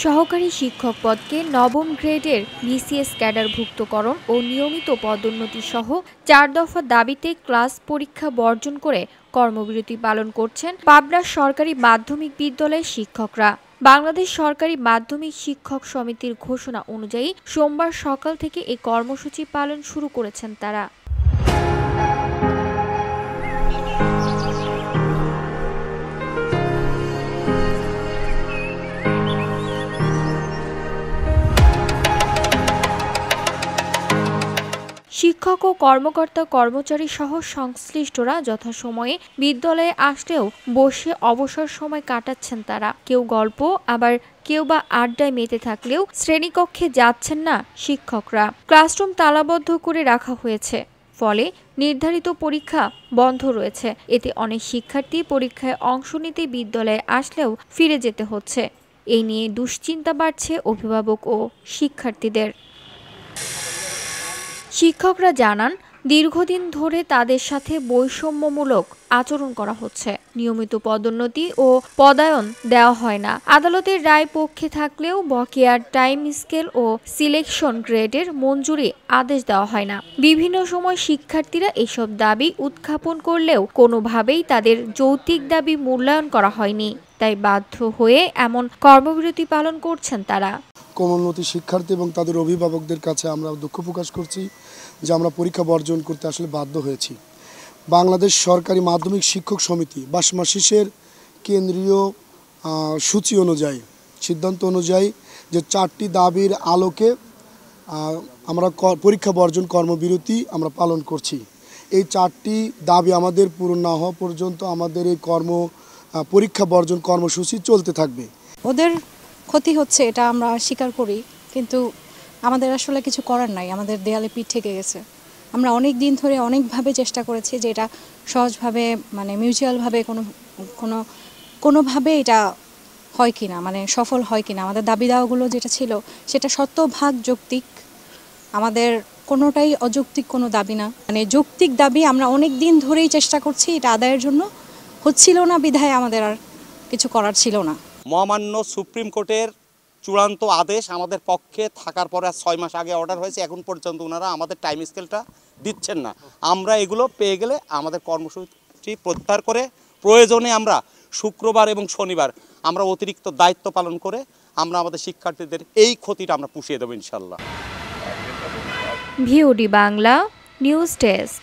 সহকারী শিক্ষক পদকে নবম গ্রেডের বিসিএস ক্যাডারভুক্তকরণ ও নিয়মিত পদোন্নতি সহ ৪ দফা দাবিতে ক্লাস পরীক্ষা বর্জন করে কর্মবিরতি পালন করছেন পাবনার সরকারি মাধ্যমিক বিদ্যালয়ের শিক্ষকরা। বাংলাদেশ সরকারি মাধ্যমিক শিক্ষক সমিতির ঘোষণা অনুযায়ী সোমবার সকাল থেকে এই কর্মসূচি পালন শুরু করেছেন তারা। শিক্ষক ও কর্মকর্তা কর্মচারী সহ সংশ্লিষ্টরা যথাসময়ে বিদ্যালয়ে আসলেও বসে অবসর সময় কাটাচ্ছেন তারা। কেউ গল্প, আবার কেউ বা আড্ডায় মেতে থাকলেও শ্রেণীকক্ষে যাচ্ছেন না শিক্ষকরা। ক্লাসরুম তালাবদ্ধ করে রাখা হয়েছে, ফলে নির্ধারিত পরীক্ষা বন্ধ রয়েছে। এতে অনেক শিক্ষার্থী পরীক্ষায় অংশ নিতে বিদ্যালয়ে আসলেও ফিরে যেতে হচ্ছে। এই নিয়ে দুশ্চিন্তা বাড়ছে অভিভাবক ও শিক্ষার্থীদের। শিক্ষকরা জানান, দীর্ঘদিন ধরে তাদের সাথে বৈষম্যমূলক আচরণ করা হচ্ছে। নিয়মিত পদোন্নতি ও পদায়ন দেওয়া হয় না। আদালতের রায় পক্ষে থাকলেও বকেয়ার টাইম স্কেল ও সিলেকশন গ্রেডের মঞ্জুরি আদেশ দেওয়া হয় না। বিভিন্ন সময় শিক্ষার্থীরা এসব দাবি উত্থাপন করলেও কোনোভাবেই তাদের যৌক্তিক দাবি মূল্যায়ন করা হয়নি। তাই বাধ্য হয়ে এমন কর্মবিরতি পালন করছেন তারা। কোমলমতি শিক্ষার্থী এবং তাদের অভিভাবকদের কাছে আমরা দুঃখ প্রকাশ করছি যে আমরা পরীক্ষা বর্জন করতে আসলে বাধ্য হয়েছি। বাংলাদেশ সরকারি মাধ্যমিক শিক্ষক সমিতি বাসমাশিসের কেন্দ্রীয় সূচি অনুযায়ী, সিদ্ধান্ত অনুযায়ী যে 4টি দাবির আলোকে আমরা পরীক্ষা বর্জন কর্মবিরতি আমরা পালন করছি। এই 4টি দাবি আমাদের পূরণ না হওয়া পর্যন্ত আমাদের এই পরীক্ষা বর্জন কর্মসূচি চলতে থাকবে। ওদের ক্ষতি হচ্ছে, এটা আমরা স্বীকার করি, কিন্তু আমাদের আসলে কিছু করার নাই। আমাদের দেয়ালে পিঠ থেকে গেছে। আমরা অনেক দিন ধরে অনেকভাবে চেষ্টা করেছি যে এটা সহজভাবে, মানে মিউচুয়ালভাবে কোনোভাবে এটা হয় কিনা, মানে সফল হয় কিনা। আমাদের দাবি দাওয়াগুলো যেটা ছিল সেটা শতভাগ যৌক্তিক, আমাদের কোনোটাই অযৌক্তিক কোনো দাবি না। মানে যৌক্তিক দাবি আমরা অনেক দিন ধরেই চেষ্টা করছি, এটা আদায়ের জন্য হচ্ছিল না বিধায় আমাদের আর কিছু করার ছিল না। মহামান্য সুপ্রিম কোর্টের চূড়ান্ত আদেশ আমাদের পক্ষে থাকার পরে 6 মাস আগে অর্ডার হয়েছে, এখন পর্যন্ত ওনারা আমাদের টাইম স্কেলটা দিচ্ছেন না। আমরা এগুলো পেয়ে গেলে আমাদের কর্মসূচি প্রত্যাহার করে প্রয়োজনে আমরা শুক্রবার এবং শনিবার আমরা অতিরিক্ত দায়িত্ব পালন করে আমরা আমাদের শিক্ষার্থীদের এই ক্ষতিটা আমরা পুষিয়ে দেবো ইনশাল্লাহ। VOD Bangla news desk.